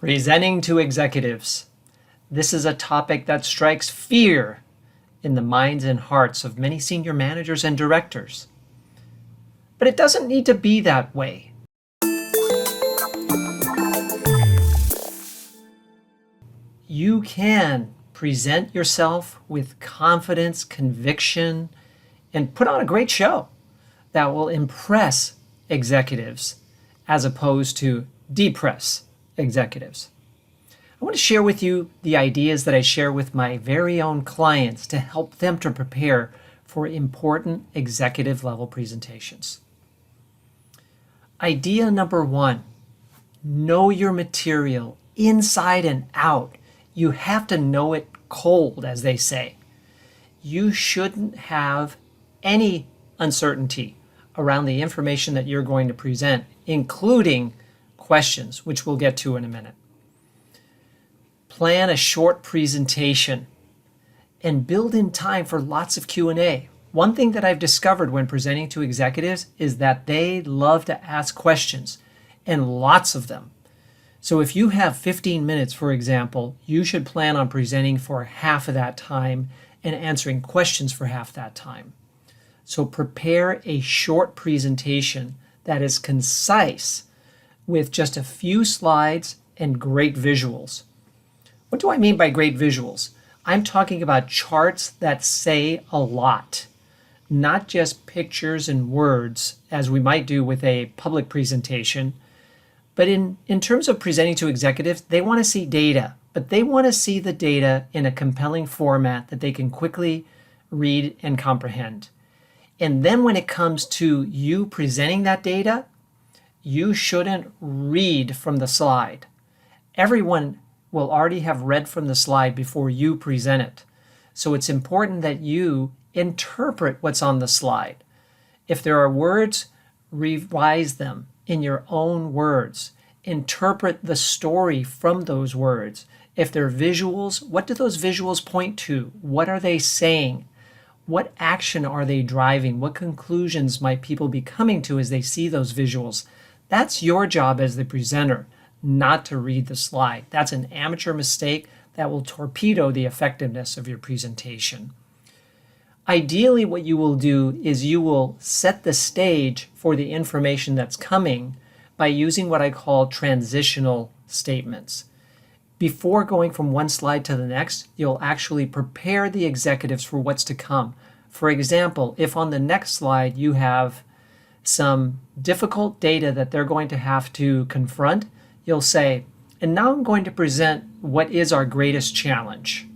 Presenting to executives. This is a topic that strikes fear in the minds and hearts of many senior managers and directors. But it doesn't need to be that way. You can present yourself with confidence, conviction, and put on a great show that will impress executives as opposed to depress executives. I want to share with you the ideas that I share with my very own clients to help them to prepare for important executive level presentations. Idea number one, know your material inside and out. You have to know it cold, as they say. You shouldn't have any uncertainty around the information that you're going to present, including questions, which we'll get to in a minute. Plan a short presentation and build in time for lots of Q&A. One thing that I've discovered when presenting to executives is that they love to ask questions, and lots of them. So if you have 15 minutes, for example, you should plan on presenting for half of that time and answering questions for half that time. So prepare a short presentation that is concise with just a few slides and great visuals. What do I mean by great visuals? I'm talking about charts that say a lot, not just pictures and words as we might do with a public presentation. But in terms of presenting to executives, they want to see data, but they want to see the data in a compelling format that they can quickly read and comprehend. And then when it comes to you presenting that data, you shouldn't read from the slide. Everyone will already have read from the slide before you present it. So it's important that you interpret what's on the slide. If there are words, revise them in your own words. Interpret the story from those words. If they're visuals, what do those visuals point to? What are they saying? What action are they driving? What conclusions might people be coming to as they see those visuals? That's your job as the presenter, not to read the slide. That's an amateur mistake that will torpedo the effectiveness of your presentation. Ideally, what you will do is you will set the stage for the information that's coming by using what I call transitional statements. Before going from one slide to the next, you'll actually prepare the executives for what's to come. For example, if on the next slide you have some difficult data that they're going to have to confront, you'll say, and now I'm going to present what is our greatest challenge.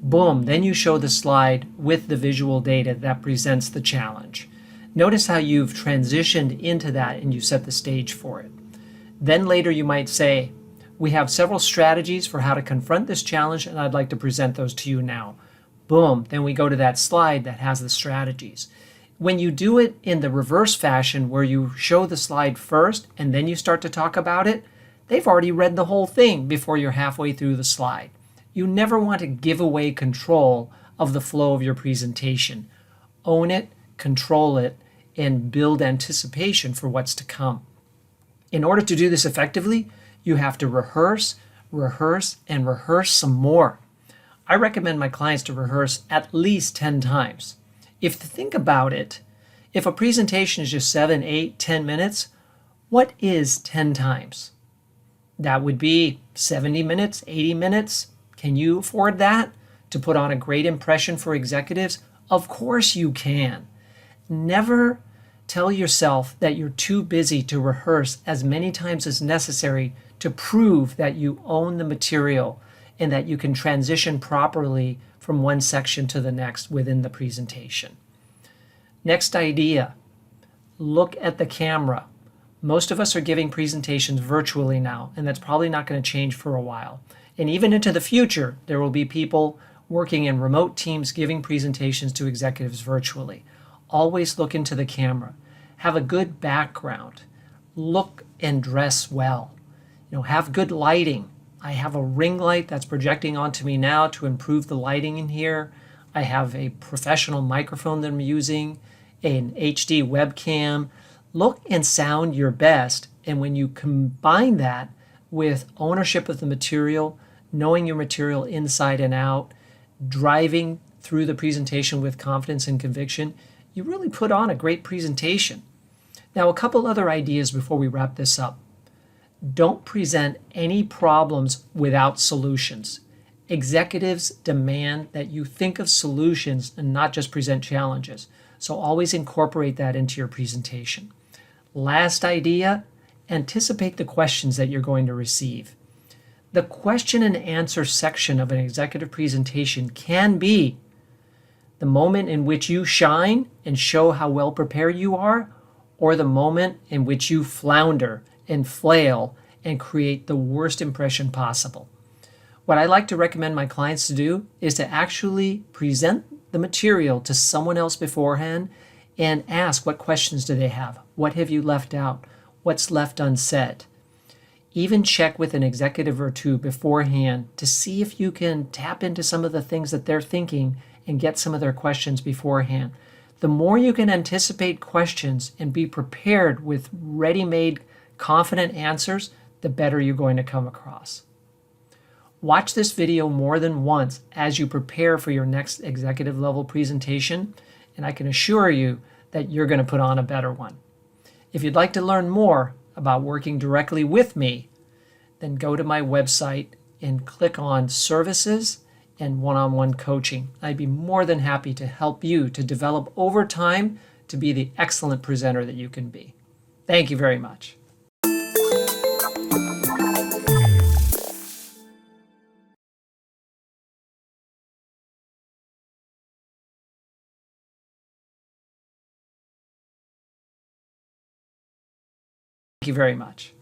Boom, then you show the slide with the visual data that presents the challenge. Notice how you've transitioned into that and you set the stage for it. Then later you might say, we have several strategies for how to confront this challenge, and I'd like to present those to you now. Boom, then we go to that slide that has the strategies. When you do it in the reverse fashion, where you show the slide first and then you start to talk about it, they've already read the whole thing before you're halfway through the slide. You never want to give away control of the flow of your presentation. Own it, control it, and build anticipation for what's to come. In order to do this effectively, you have to rehearse, and rehearse some more. I recommend my clients to rehearse at least 10 times. If you think about it, if a presentation is just 7, 8, 10 minutes, what is 10 times? That would be 70 minutes, 80 minutes. Can you afford that to put on a great impression for executives? Of course you can. Never tell yourself that you're too busy to rehearse as many times as necessary to prove that you own the material and that you can transition properly from one section to the next within the presentation. Next idea, look at the camera. Most of us are giving presentations virtually now, and that's probably not going to change for a while. And even into the future, there will be people working in remote teams giving presentations to executives virtually. Always look into the camera. Have a good background. Look and dress well. Have good lighting. I have a ring light that's projecting onto me now to improve the lighting in here. I have a professional microphone that I'm using, an HD webcam. Look and sound your best, and when you combine that with ownership of the material, knowing your material inside and out, driving through the presentation with confidence and conviction, you really put on a great presentation. Now, a couple other ideas before we wrap this up. Don't present any problems without solutions. Executives demand that you think of solutions and not just present challenges. So always incorporate that into your presentation. Last idea, anticipate the questions that you're going to receive. The question and answer section of an executive presentation can be the moment in which you shine and show how well prepared you are, or the moment in which you flounder and flail and create the worst impression possible. What I like to recommend my clients to do is to actually present the material to someone else beforehand and ask what questions do they have? What have you left out? What's left unsaid? Even check with an executive or two beforehand to see if you can tap into some of the things that they're thinking and get some of their questions beforehand. The more you can anticipate questions and be prepared with ready-made, confident answers, the better you're going to come across. Watch this video more than once as you prepare for your next executive level presentation, and I can assure you that you're going to put on a better one. If you'd like to learn more about working directly with me, then go to my website and click on Services and One-on-One Coaching. I'd be more than happy to help you to develop over time to be the excellent presenter that you can be. Thank you very much. Thank you very much.